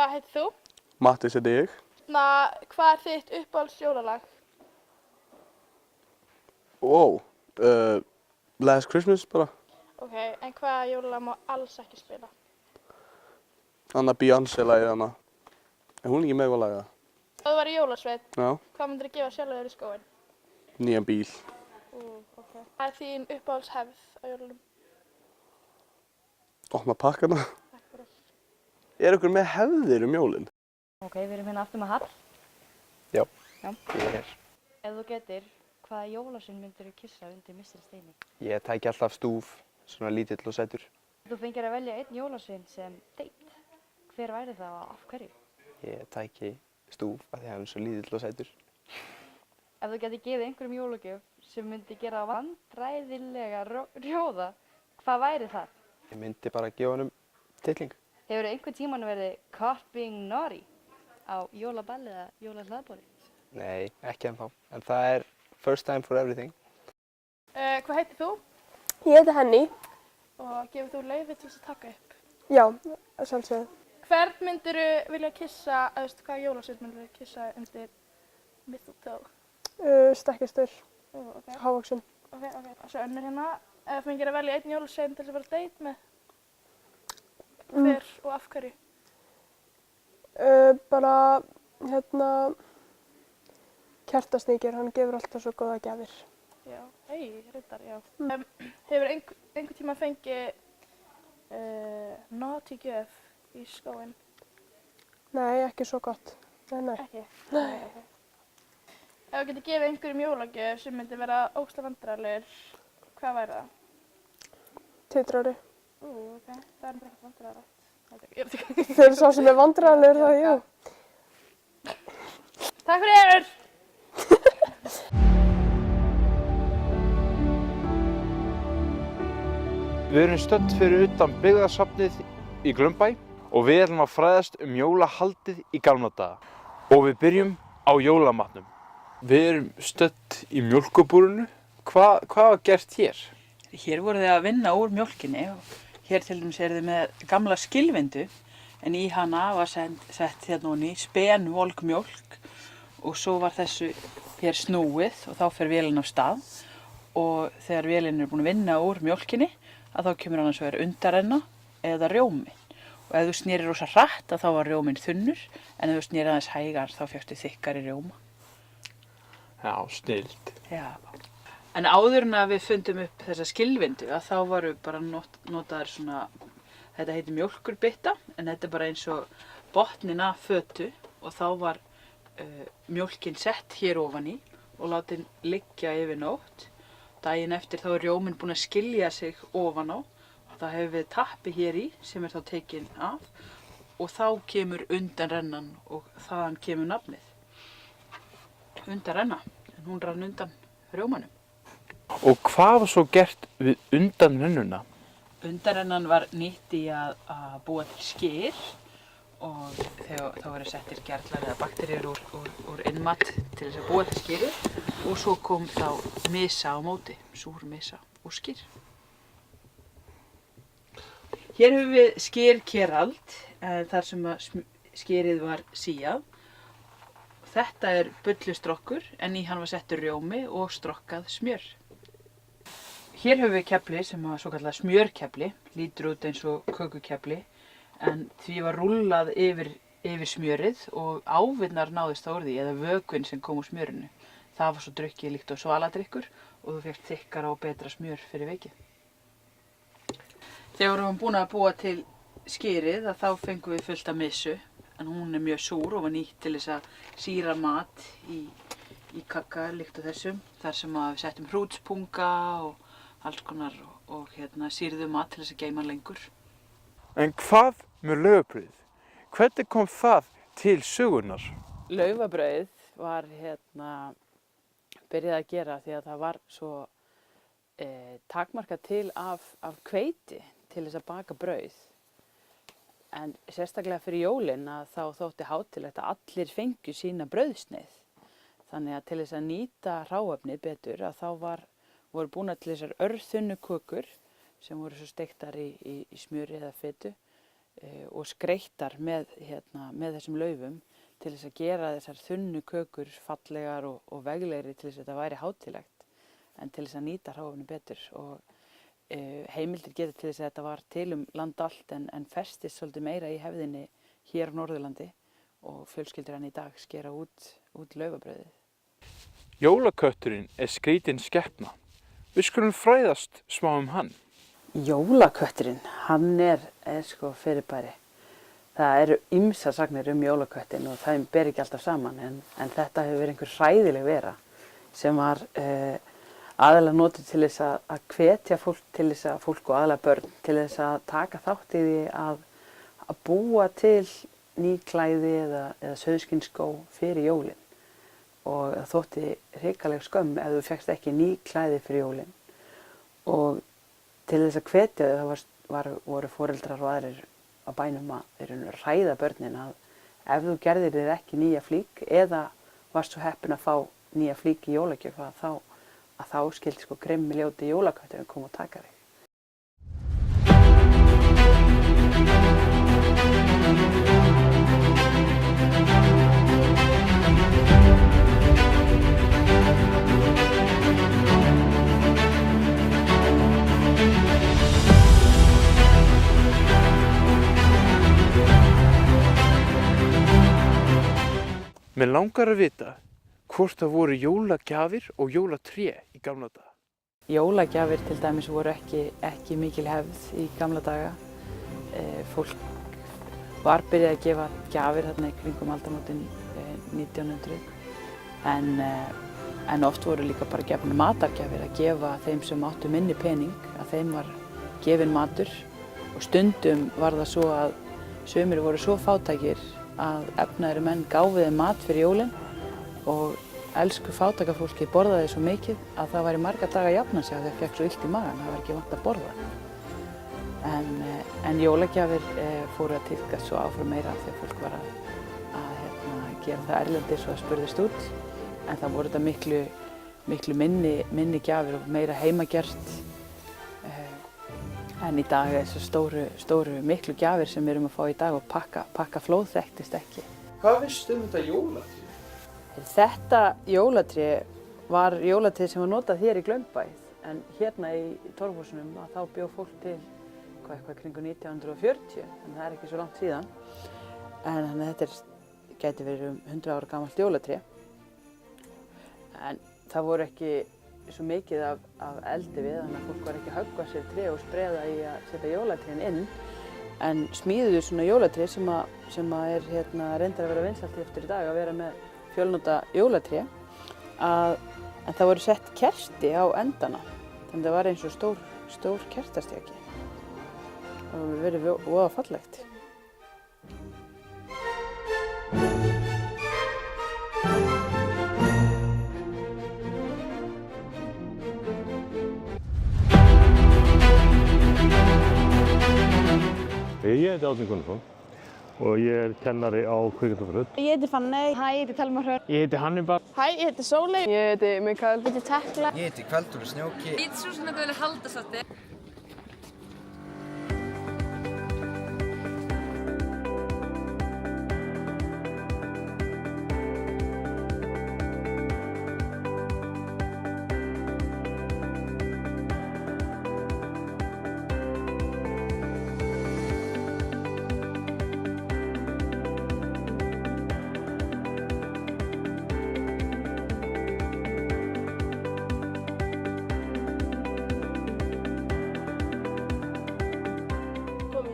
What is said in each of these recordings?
Hvað heitir þú? Mattis heiti ég. Hvað er þitt uppáhalds jólalag? Wow, Last Christmas bara. Ok, en hvaða jólalag má alls ekki spila? Anna Beyoncé-lagið hana. Er hún ekki með eitthvað lagið? Ef þú væri jólasveinn, Já. hvað myndir þú gefa sjálfur þér í skóinn? Nýjan bíl. Ok. Hvað er þín uppáhalds hefð á jólunum? Opna pakkana. Takk fyrir. Er ykkur með hefðir jólin? Ok, við erum hérna aftur með Hall. Já. Já. Ég er hér. Ef þú getur, hvaða jólasvein myndir þú kyssa undir Mr. Steini? Ég tæki alltaf stúf, svona lítill og sætur. Þú fengir að velja einn jólasvein sem date. Hver væri það og af hverju? Ég tæki stúf af því að hann er svo lítill og sætur. Ef þú getur gefið einhverjum jólagjöf sem myndi gera vandræðilega rjóða, hvað væri það? Ég myndi bara gefa honum titling. Hefur einhvern tímann verið caught being naughty á jólaballi eða jólahlaðborði? Nei, ekki ennþá. En það er first time for everything. Hvað heitir þú? Ég heiti Henny. Og gefur þú leyfi til þess að taka upp? Já, sjálfsögðu. Hvern myndir þú vilja kissa, hvaða jólasveinn myndir þú kissa undir mistletoe? Stekkjastur, Ok, hávaxinn. ok. Svo önnur hérna. Ef þú fengir að velja einn jólasveinn til þess að fara á date með, hver og af hverju? Bara, Kertasníkir, hann gefur alltaf svo góða gjafir. Já, reyndar, já. Hefur einhvern tíma fengið naughty gjöf í skóinn? Nei, ekki svo gott. Nei. Ekki? Nei. Okay. Ef þú getur gefið einhverjum jólagjöf sem myndi vera ógeðslega vandræðalegur, hvað væri það? Titrari. Ok, það er bara ekkert vandræðalegt. Fyrir sá sem er vandræðalegur það, já. Takk fyrir! Við erum stödd fyrir utan byggðasafnið í Glaumbæ og við ætlum að fræðast jólahaldið í gamla daga. Og við byrjum á jólamatnum. Við erum stödd í mjólkurbúrinu. Hvað var gert hér? Hér voru þið að vinna úr mjólkinni og hér til dæmis eru þið með gamla skilvindu en í hana var sett hérna ofan í spenvolg mjólk og svo var þessu hér snúið og þá fer vélinn af stað og þegar vélinn er búin að vinna úr mjólkinni að þá kemur annars vegar undarrenna eða rjómi og ef þú snérir rosa hratt að þá var rjóminn þunnur en ef þú snérir aðeins hægar þá fékkstu þykkari rjóma. Já, snillt. Já. En áður en að við fundum upp þessa skilvindu að þá varu bara notaðar svona, þetta heitir mjólkurbytta en þetta er bara eins og botnin af fötu og þá var mjólkin sett hér ofan í og látin liggja yfir nótt. Daginn eftir þá er rjóminn búinn að skilja sig ofan á og það hefur við tappi hér í sem er þá tekinn af og þá kemur undanrennan og þaðan kemur nafnið. Undanrenna, en hún rann undan rjómanum. Og hvað var svo gert við undanrennuna? Undanrennan var nýtt í að búa til skyr og þá verið settir gerlar eða bakteríur úr innmat til þess að búa til skyri og svo kom þá mysa á móti, súr mysa og skyr. Hér höfum við skyrkerald þar sem að skyrið var síað. Þetta er bullustrokkur en í hann var settur rjómi og strokkað smjör. Hér höfum við kefli sem var svokallað smjörkefli, lítur út eins og kökukefli en því var rúllað yfir smjörið og ávinnar náðist þá úr því eða vökvinn sem kom úr smjörinu. Það var svo drukkið líkt og svaladrykkur og þú fékkst þykkara og betra smjör fyrir vikið. Þegar við vorum búin að búa til skyrið þá fengum við fullt af mysu en hún er mjög súr og var nýtt til þess að sýra mat í kaka líkt og þessum þar sem við settum hrútspunga og alls konar og sýrðum mat til þess að geyma lengur. En hvað með laufabrauðið? Hvernig kom það til sögunnar? Laufabrauðið var byrjað að gera því að það var svo takmarkað til af hveiti til þess að baka brauð. En sérstaklega fyrir jólin að þá þótti hátíðlegt að allir fengju sína brauðsneið. Þannig að til þess að nýta hráefnið betur að þá voru búnar til þessar örþunnu kökur sem voru svo steiktar í smjöri eða fitu og skreyttar með þessum laufum til þess að gera þessar þunnu kökur fallegar og veglegri til þess að þetta væri hátíðlegt en til þess að nýta hráefni betur. Og heimildir geta til þess að þetta var til land allt en festist svolítið meira í hefðinni hér á Norðurlandi og fjölskyldur enn í dag skera út laufabrauðið. Jólakötturinn skrítinn skepna. Við skulum fræðast smá hann. Jólakötturinn, hann er sko fyrirbæri. Það eru ýmsar sagnir jólaköttinn og það ber ekki alltaf saman en þetta hefur verið einhver hræðileg vera sem var aðalega notuð til þess að hvetja fólk og aðalega börn til þess að taka þátt í því að búa til ný klæði eða sauðskinsskó fyrir jólin. Og það þótti hrikaleg skömm ef þú fékkst ekki ný klæði fyrir jólin. Og til þess að hvetja þau voru foreldrar og aðrir á bænum að ræða börnin að ef þú gerðir þér ekki nýja flík eða varst svo heppin að fá nýja flík í jólagjöf að þá skildi sko grimmi ljóti jólakötturinn koma og taka þig. Mér langar að vita hvort það voru jólagjafir og jólatré í gamla daga. Jólagjafir til dæmis voru ekki mikil hefð í gamla daga. Fólk var byrjað að gefa gjafir þarna í kringum aldamótin 1900 en oft voru líka bara gefnar matargjafir að gefa þeim sem áttu minni pening, að þeim var gefinn matur og stundum var það svo að sumir voru svo fátækir að efnaðri menn gáfu þeim mat fyrir jólin og elsku fátækafólki borðaði svo mikið að það væri marga daga að jafna sig að þau fekk svo illt í magann, það var ekki vant að borða. En jólagjafir fóru að tíðkast svo áfram meira þegar fólk var að gera það erlendis og að spurðist út. En það voru þetta miklu minni gjafir og meira heimagert. En í dag er þessu stóru miklu gjafir sem við erum að fá í dag og pakka flóð þekktist ekki. Hvað veistu þetta jólatré? Þetta jólatré var jólatré sem var notað hér í Glaumbæ en hérna í Torfhúsunum þá bjó fólk til eitthvað kringu 1940 en það er ekki svo langt síðan. En þannig að þetta gæti verið 100 ára gamalt jólatré. En það voru ekki svo mikið af eldi við, þannig að fólk var ekki að höggva sér tré og spreða í að setja jólatrén inn. En smíðuðu svona jólatré sem er reyndar að vera vinsælt eftir í dag að vera með fjölnota jólatré. En það voru sett kerti á endana, þannig að það var eins og stór kertastjaki. Það var verið voða fallegt. Ég heiti Árni Gunnarsson og ég er kennari á kvikmyndafræði. Ég heiti Fanney. Hæ, ég heiti Telma Hrönn. Ég heiti Hannibal. Hæ, ég heiti Sóley. Ég heiti Mikael. Ég heiti Tekla. Ég heiti Kveldur Snjóki. Ég heiti Súsanna Guðlaug Halldórsdóttir.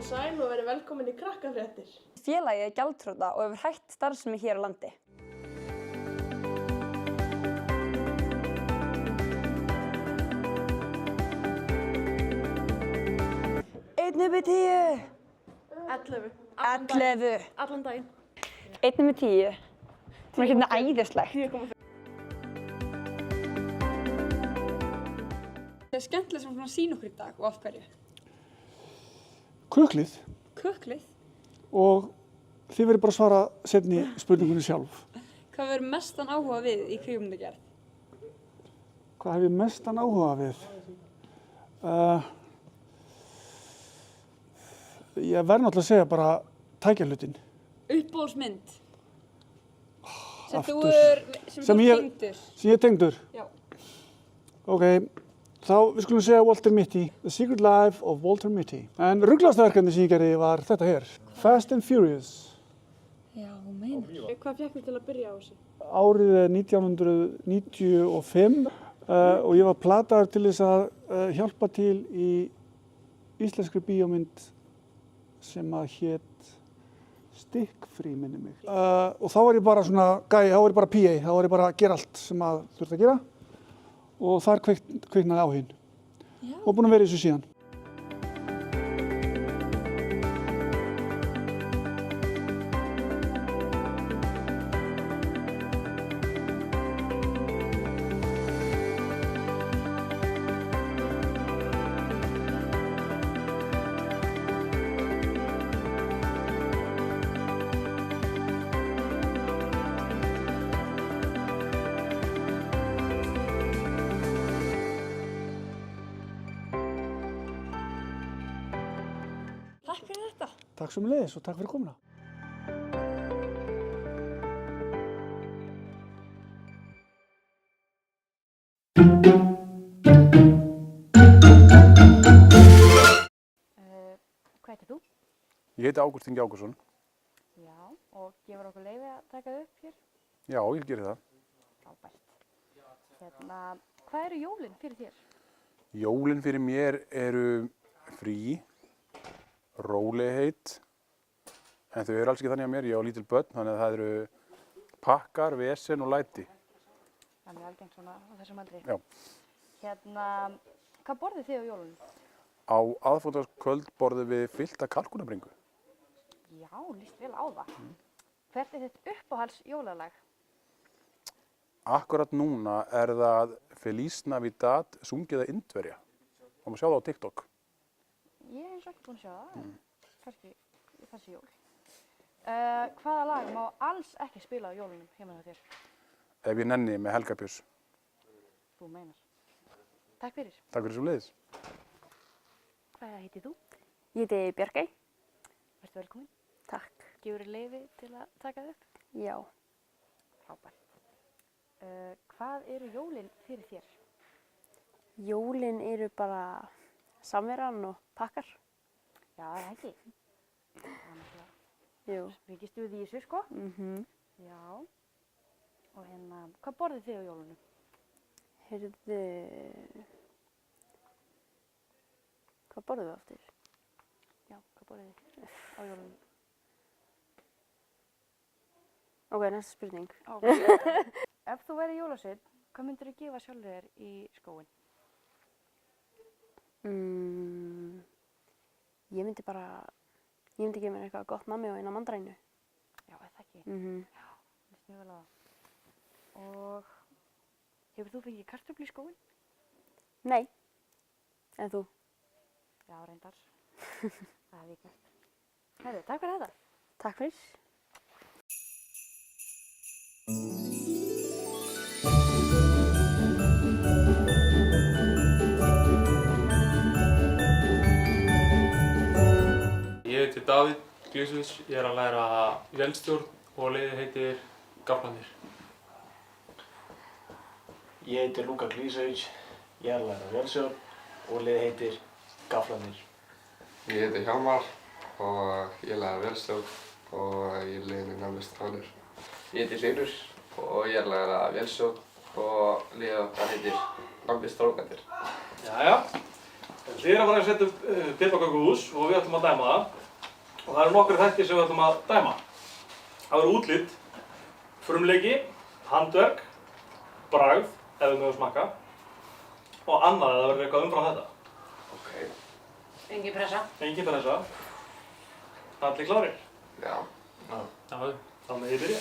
Sæl og verið velkomin í Krakkafréttir. Félagið er gjaldþrota og hefur hætt starfsemi hér á landi. Einn upp í 10. 11. 11. Allan daginn. 1 upp í 10. Það er hérna æðislegt. 10,5. Það er skemmtilega sem að sýna okkur í dag og af hverju. Köklið. Köklið? Og þið verður bara að svara seinni spurningunni sjálf. Hvað verður mestan áhuga við í kvikmyndagerð? Hvað hef ég mestan áhuga við? Ég verð náttúrulega að segja bara tækjahlutin. Uppbólsmynd. Sem Aftur. þú er tengdur. Sem ég er tengdur? Já. Ok, þá við skulum segja Walter Mitty. The Secret Life of Walter Mitty. En rugglegasta verkefni sem ég gerði var þetta hér. Fast and Furious. Já, þú meinar. Hvað fékk þið til að byrja á þessu? Árið er 1995 og ég var plataður til þess að hjálpa til í íslenskri bíómynd sem að hét Stikkfrí, minni mig. Og þá var ég bara svona gæi, þá var ég bara PA, þá var ég bara að gera allt sem að þurfti að gera og þar kviknaði áhuginn. Og búinn að vera í þessu síðan. Takk fyrir þetta. Takk sömuleiðis og takk fyrir komuna. Hvað heitir þú? Ég heiti Ágúst Ingi Ágústsson. Já, og gefur okkur leyfi að taka þau upp hér? Já, ég geri það. Frábært. Hvað eru jólin fyrir þér? Jólin fyrir mér eru frí, rólegheit, en þau eru alls ekki þannig að mér. Ég á lítil börn, þannig að það eru pakkar, vesen og læti. Það er mjög algengt svona á þessum aldri. Já. Hvað borðið þið á jólunum? Á aðfangadagskvöld borðum við fyllta kalkunabringu. Já, líst vel á það. Hvert er þitt uppáhalds jólalag? Akkurat núna er það Feliz Navidad sungið að Indverja. Það má sjá það á TikTok. Ég hef eins og ekki búin að sjá það, kannski þessi jól. Hvaða lag má alls ekki spila á jólunum heima hjá þér? Ef ég nenni með Helga Björns. Þú meinar. Takk fyrir. Takk fyrir sömuleiðis. Hvað heitir þú? Ég heiti Bjarkey. Vertu velkomin. Takk. Gefur þér leyfi til að taka þau upp? Já. Frábært. Hvað eru jólin fyrir þér? Jólin eru bara samveran og pakkar. Já, það er ekki. Það er náttúrulega. Jú. Mikið stuð í þessu, sko. Já. Og hvað borðið þið á jólunum? Heyrðu, hvað borðum við aftur? Já, hvað borðið þið á jólunum? Ok, næsta spurning. Ef þú væri jólasveinn, hvað myndir þú gefa sjálfur þér í skóinn? Ég myndi gefa mér eitthvað gott nammi og eina mandarínu. Já, er það ekki? Já, líst mjög vel á það. Og hefur þú fengið kartöflu í skóinn? Nei. En þú? Já, reyndar. Það er vikvægt. Herðu, takk fyrir þetta. Takk fyrir. Ég heiti Davíð Glísvits, ég er að læra vélstjórn og liðið heitir Gaflarnir. Ég heiti Luka Glísvits, ég er að læra vélstjórn og liðið heitir Gaflarnir. Ég heiti Hjálmar og ég læra vélstjórn og ég er liðinu nefnist Hánur. Ég heiti Hlynur og ég er að læra vélstjórn og liðið okkar heitir nefnist Strákarnir. Jæja, þið erum að fara að setja upp piparkökuhús og við ætlum að dæma það. Og það eru nokkrir þættir sem við ætlum að dæma. Það eru útlit, frumleiki, handverk, bragð, ef við mögum smakka, og annað ef það verður eitthvað umfram þetta. Ok. Engin pressa. Engin pressa. Allir klárir? Já. Já, þá með ég byrja.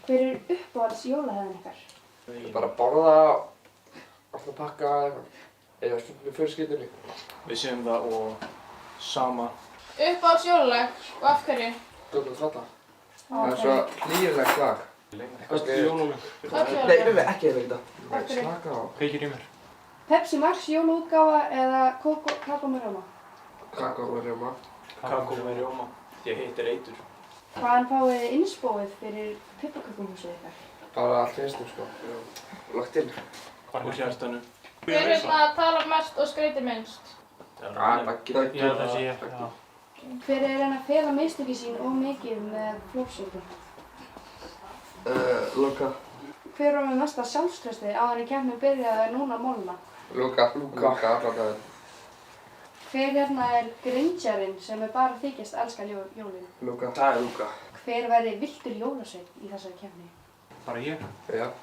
Hver uppáhalds jólahefðin ykkar? Bara borða, alltaf pakka eða stundum fjölskyldunni. Við séum það og sama. Uppáhalds jólalag og af hverju? Dóttur Tralla. Það er svo hlýjulegt lag. Öll jólalög. Nei, ekki eða þetta. Af hverju? Slaka á. Kveikir í mér. Pepsi Max jólaútgáfa eða kakó með rjóma? Kakó með rjóma. Kakó með rjóma. Því að hitt er eitur. Hvaðan fáið þið innspóið fyrir pippakökuhúsið ykkar? Bara allt hinstum sko. Lagt inn. Úr hjartanu. Hver talar mest og skreitir minnst? Baggi. Ég held að sé ég. Hver að fela mistöki sín of mikið með flórsöku? Luka. Hver var með mesta sjálfströsti áður en keppnin byrjaði núna að molna? Luka, allan daginn. Hver er grinjarinn sem bara þykjast elska jólin? Luka. Það er Luka. Hver væri villtur jólasveinn í þessari keppni? Bara ég. Já.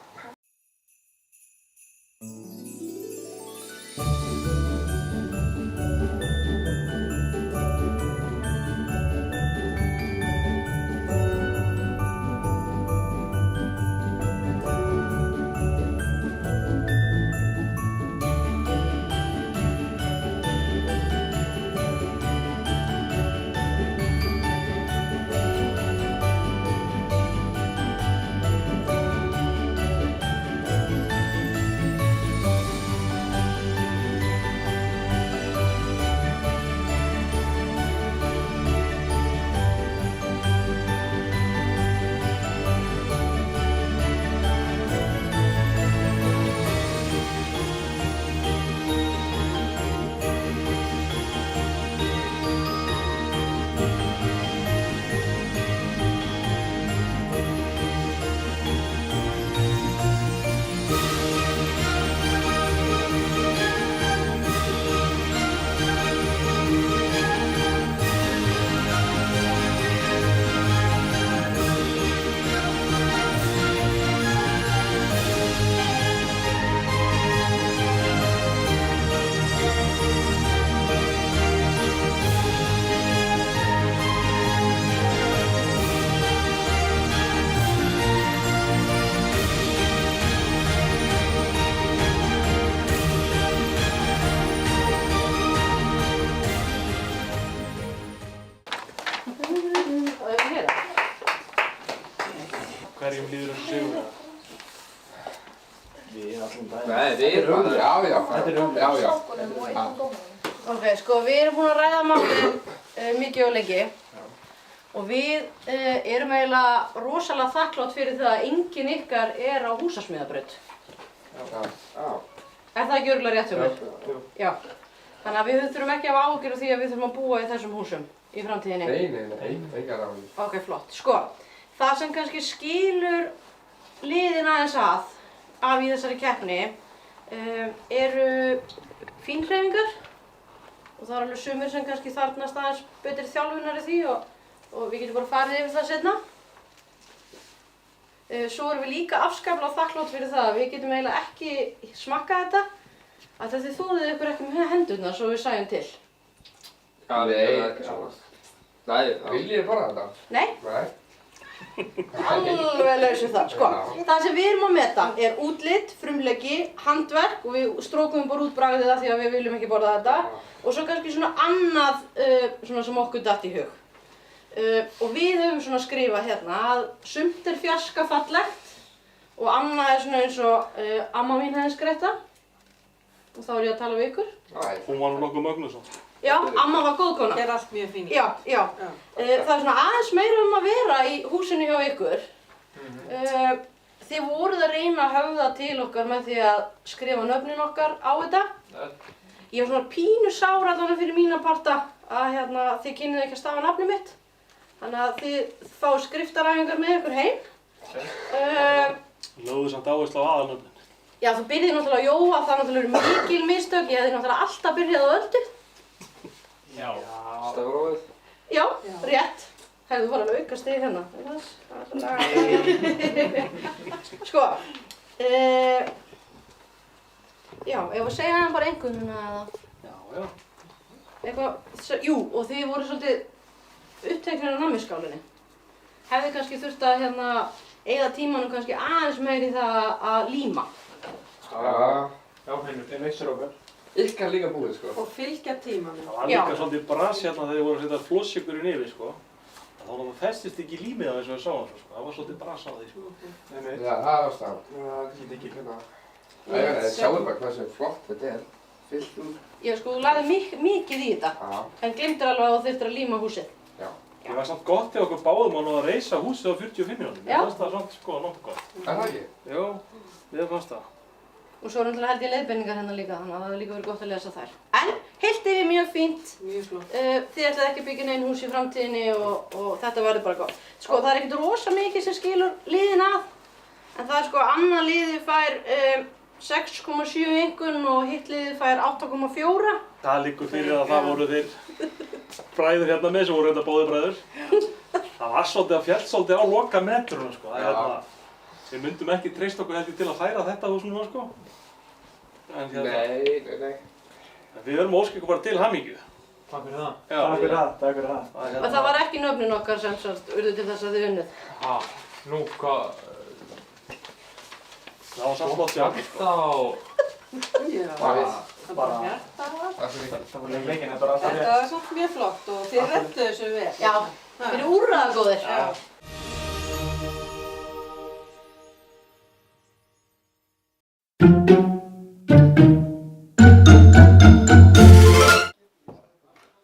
Hverjum líður þessu sigur? Við allan daginn. Nei, við erum já. Þetta er umlega. Já. Ok, sko, við erum búin að ræða málið mikið og lengi og við erum eiginlega rosalega þakklátt fyrir það að enginn ykkar er á húsasmíðabraut. Já. Er það ekki örugglega rétt hjá mér? Já. Þannig að við þurfum ekki að hafa áhyggjur af því að við þurfum að búa í þessum húsum í framtíðinni. Nei, engar áhyggjur. Ok, flott. Sko, það sem kannski skilur liðin aðeins af í þessari keppni eru fínhreyfingar og það er alveg sumir sem kannski þarfnast aðeins betri þjálfunar í því og við getum bara farið yfir það seinna. Svo erum við líka afskaplega þakklátt fyrir það að við getum eiginlega ekki smakkað þetta af því þið þúðið ykkur ekki með hendurnar svo við sæjum til. Já, ekki svona. Nei, viljið þið bara þetta? Nei. Alveg lausum það. Sko, það sem við erum að meta er útlit, frumleiki, handverk og við strókum bara út bragðið af því að við viljum ekki borða þetta og svo kannski svona annað svona sem okkur datt í hug. Og við höfum svona skrifað hérna að sumt er fjarska fallegt og annað er svona eins og amma mín hefði skreytt það og þá er ég að tala við ykkur. Hún var nú nokkuð mögnuð svo. Já, amma var góð kona. Er allt mjög fín. Já. Það er svona aðeins meira um að vera í húsinu hjá ykkur. Þið voruð að reyna að höfða til okkar með því að skrifa nöfnin okkar á þetta. Ég var svona pínu sára þannig fyrir mína parta að þið kynnið ekki að stafa nafnið mitt. Þannig að þið fá skriftaræfingar með ykkur heim. Lögðu samt áherslu á aðalnöfnin. Já, þú byrjið náttúrulega á Jóa, það náttúrulega eru mikil mistök. Ég hefði náttúrulega alltaf byrjað á Öldu. Já. Stafrófið. Já, rétt. Hefðu bara alveg auka stig hérna. Sko, já, ef að segja hann bara einhvernuna eða... Já. Eitthvað, jú, og þið voru svolítið uppteknir á nammiskálinni. Hefði kannski þurft að eyða tímanum kannski aðeins meiri í það að líma. Já, þeir missir okkar. Ykkar líka búið, sko. Og fylgja tímanum. Það var líka svolítið bras hérna þegar þið voru að setja flossjökurinn yfir, sko. Þá festist ekki límið á eins og við sáum svo, sko. Það var svolítið bras á því, sko. Já, það er ástæðan. Það er ekki hérna. Sjáum bara hversu flott þetta er. Fyllt úr. Já, sko, þú lagði mikið í þetta. En glemtir alveg að þú þurftir að líma húsið. Já. Það var samt gott hjá okkur báðum að reisa húsið á 45 mínútum. Já. Mér fannst það samt, sko, nokkuð gott. Er það ekki? Jú, mér fannst það. Og svo náttúrulega held ég leiðbeiningar hérna líka, þannig að það hefur líka verið gott að lesa þær. En heilt yfir mjög fínt. Mjög flott. Þið ætlaði ekki að byggja neinn hús í framtíðinni og þetta verður bara gott. Sko, það er ekkert rosa mikið sem skilur liðin að. En það er sko, annað liðið fær 6,7 einkunn og hitt liðið fær 8,4. Það liggur fyrir að það voru þeir bræður hérna með sem voru reynda báðir bræður. Það var svolítið að fjall svolítið á loka metrunum, sko. Það er hérna, við myndum ekki treysta okkur heldur til að færa þetta hús núna, sko. En hérna, Nei. Við verðum óska ykkur bara til hamingju. Takk fyrir það. Já, Takk fyrir það, takk fyrir það. Og það var ekki nöfnin okkar sem urðu til þess að þið unnið. Nú, hvað? Það var samt flott hjá. Hjarta og... Já, bara hjarta og allt. Það var leikinn, þetta var alltaf rétt. Þetta var samt mjög flott og þið rettu þessu vel. Já, þið eru úrræðagóðir. Já.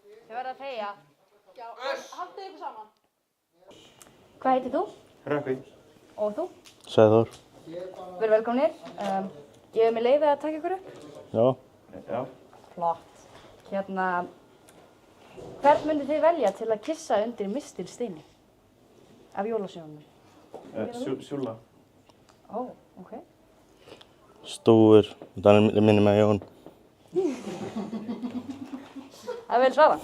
Þið verða að þegja. Já, haldið ykkur saman. Hvað heitir þú? Rökkvi. Og þú? Sæður. Verið velkomnir. Ég hef mig leiðið að taka ykkur upp. Já. Já. Flott. Hérna, hvern myndið þið velja til að kissa undir mistilsteini? Af jólasjónunum? Sjúla. Ó, ok. Stúfur. Það minnir mig Jón. Það er vel svara.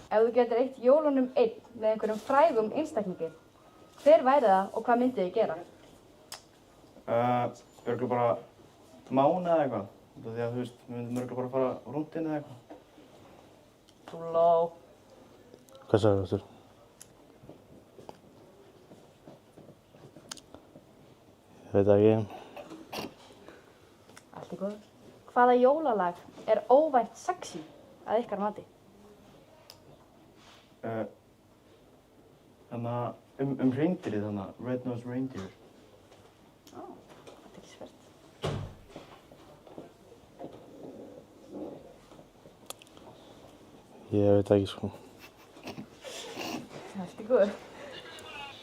Ef þú getur eytt jólunum einn með einhverjum frægum einstaklingi, hver væri það og hvað myndið þið gera? Örgulega bara mánu eða eitthvað. Því að þú veist, við myndum örgulega bara fara á rúndin eða eitthvað. Trúló. Hvað sagði þú þurr? Ég veit ekki. Allt í góðu. Hvaða jólalag er óvænt sexy að ykkar mati? Þannig að hreindýrið þannig, Red-Nosed Reindeer. Ó, þetta er ekki svært. Ég veit ekki sko. Allt í góðu.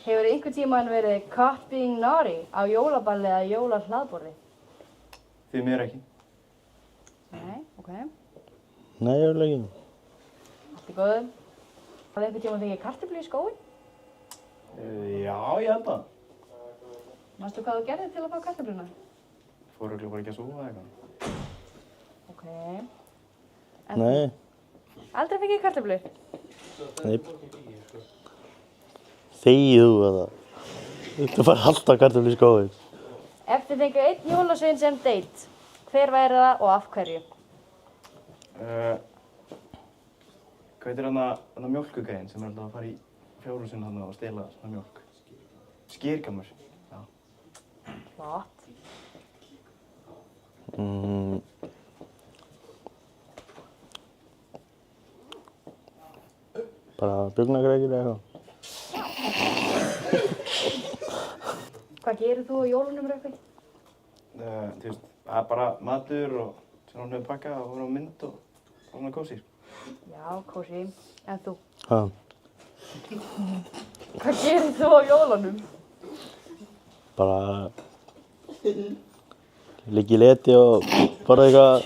Hefur einhvern tímann verið caught being naughty á jólaballi eða jólahlaðborði? Því mér ekki. Nei, ok. Nei, ég vil ekki. Allt í góðu. Hafði einhvern tímann fengið kartöflu í skóinn? Já, ég held það. Manstu hvað þú gerðir til að fá kartöfluna? Fór örgulega bara ekki að súfa eða eitthvað. Ok. Nei. Aldrei fengið kartöflu? Nei. Þegið þú að það. Þú fær alltaf kartöflu í skóinn. Ef þið fengið einn jólasvein sem date, hver væri það og af hverju? Hvað heitir hana mjólkugæðin sem er alltaf að fara í fjárhúsin hana og stela svona mjólk? Skýrgamur. Já. Flott. Bara bugnagrækir eða eitthvað. Hvað gerir þú á jólunum, Rökkvi? Þú veist, það er bara matur og svona hann hefur pakkað og voru á mynd og svona kósí. Já, kósí. En þú? Hvað? Hvað gerir þú á jólunum? Bara ligg í leti og borða eitthvað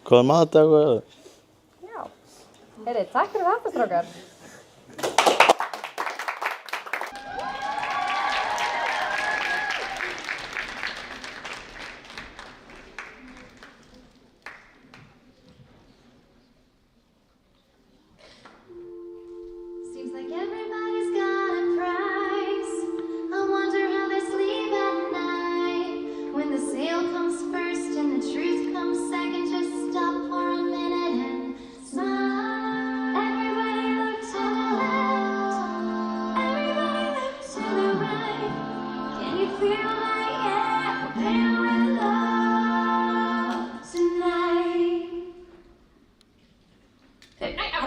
góða mat eða eitthvað. Já. Heyri, takk fyrir þetta, strákar. Seems like everybody's got a price. I wonder how they sleep at night. When the sale comes first and the truth comes second, just stop for a minute and smile. Everybody looks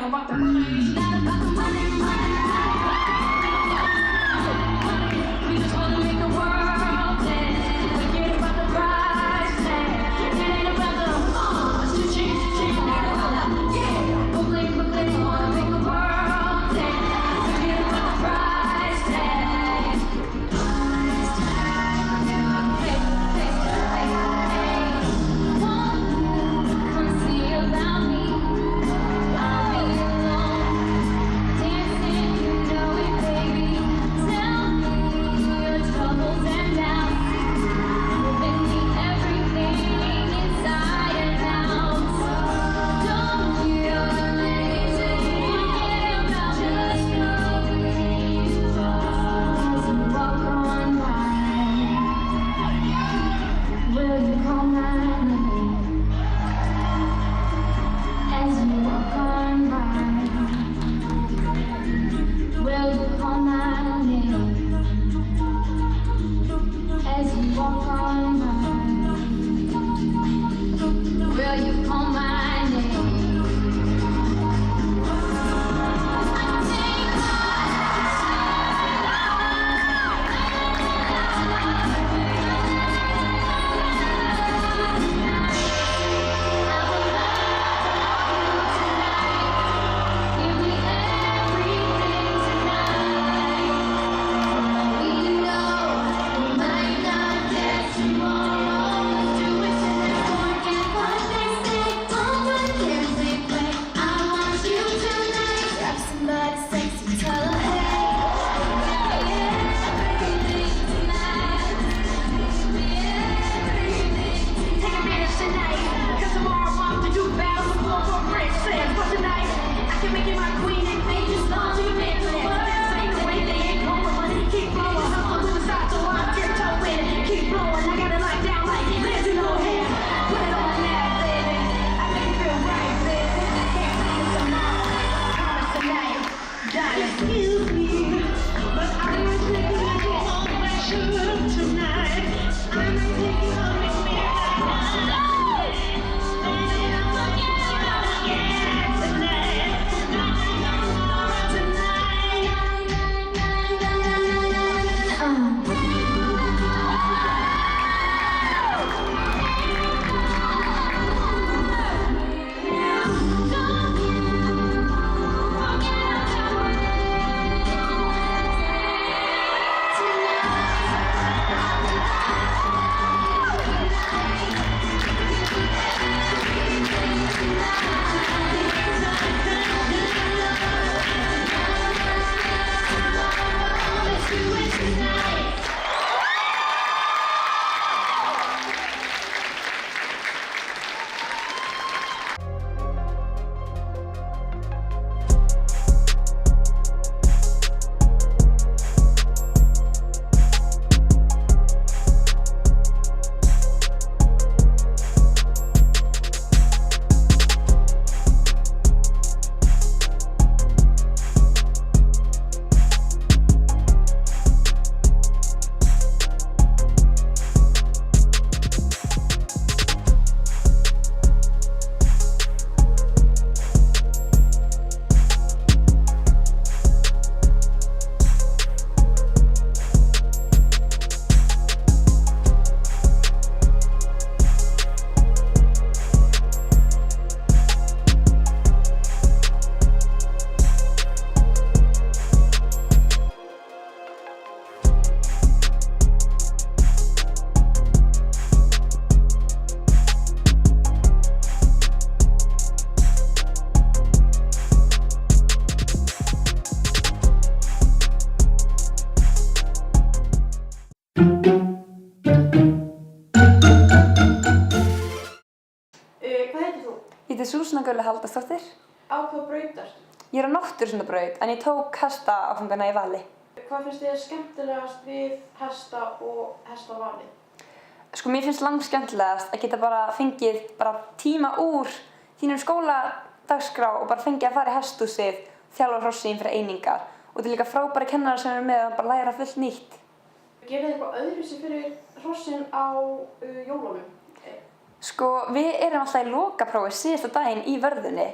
not about the money, it's not about the money, money, money. We just wanna make the world dance. Forget about the price tag. It ain't about the cheap, yeah. Brooklyn, wanna make the world dance. Forget about the price tag. Price tag. Hey, hey, hey, hey. Won't you come see about me? I'll be alone, dancing, you know it, baby. Tell me your troubles and doubts. Giving me everything inside and out. Don't feel lazy, forget about just please. Walk on by. Will you call my name as you walk on by? Will you call my name as you walk on by? Will you call my name? Give me everything tonight. We know we might not get tomorrow. Do it tonight, forget what they say. Open music play. I want you tonight. Grab somebody sexy, tell her hey. Give me everything tonight. Give me everything. Take advantage tonight, 'cause tomorrow I'm off to do battle with war for Brits. But tonight I can make you my queen and make you start to dance. Take away they ain't going, but keep blowing. I'm to the side, so I'm tiptoeing. Keep blowing, I got it locked down like Lindsay Lohan. Put it on now, baby. I make it feel right, baby. Can't promise tomorrow, promise tonight. Darling, excuse me, but I'm not thinking like you always should tonight. I'm not thinking of me right now. Hvað heitir þú? Ég heiti Súsanna Gulli Halldórsdóttir. Á hvað braut ertu? Ég er á náttúrusundabraut en ég tók hestaáfangana í Vali. Hvað finnst þér skemmtilegast við hesta og hestavali? Sko mér finnst langskemmtilegast að geta bara fengið tíma úr þínum skóladagskrá og bara fengið að fara í hesthúsið, þjálfa hrossin fyrir einingar. Og þetta er líka frábæri kennarar sem eru með að bara læra fullt nýtt. Gerið þið eitthvað öðruvísi fyrir hrossin á jólunum? Sko við erum alltaf í lokaprófi síðasta daginn í vörðunni.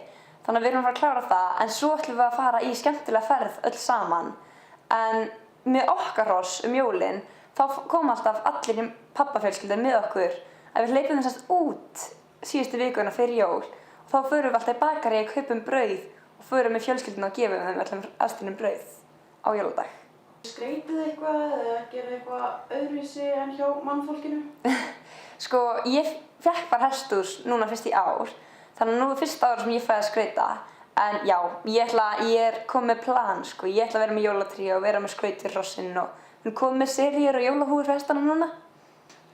Þannig að við erum að fara að klára það, en svo ætlum við að fara í skemmtilega ferð öll saman. En með okkar hross jólin, þá koma alltaf allir í pappafjölskyldu með okkur. Að við hleypum þess út síðustu vikuna fyrir jól. Og þá förum við alltaf í bakarí að kaupum brauð og förum með fjölskylduna og gefum þeim öllum aðstunum brauð á jóladag. Skreytið eitthvað eða gerðu eitthvað öðruvísi en hjá mannfólkinu? Sko, ég fekk bara hesthús núna fyrst í ár, þannig að nú er fyrsta ára sem ég fæ að skreyta. En já, ég er komið með plan, sko. Ég ætla að vera með jólatrí og vera með skraut fyrir hrossinn og við erum komið með seríur og jólahúfur fyrir hestana núna.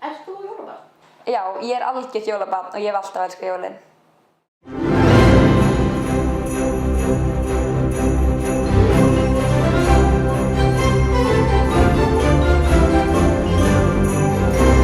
Ert þú jólabarn? Já, ég er algjört jólabarn og ég hef alltaf elskað jólin.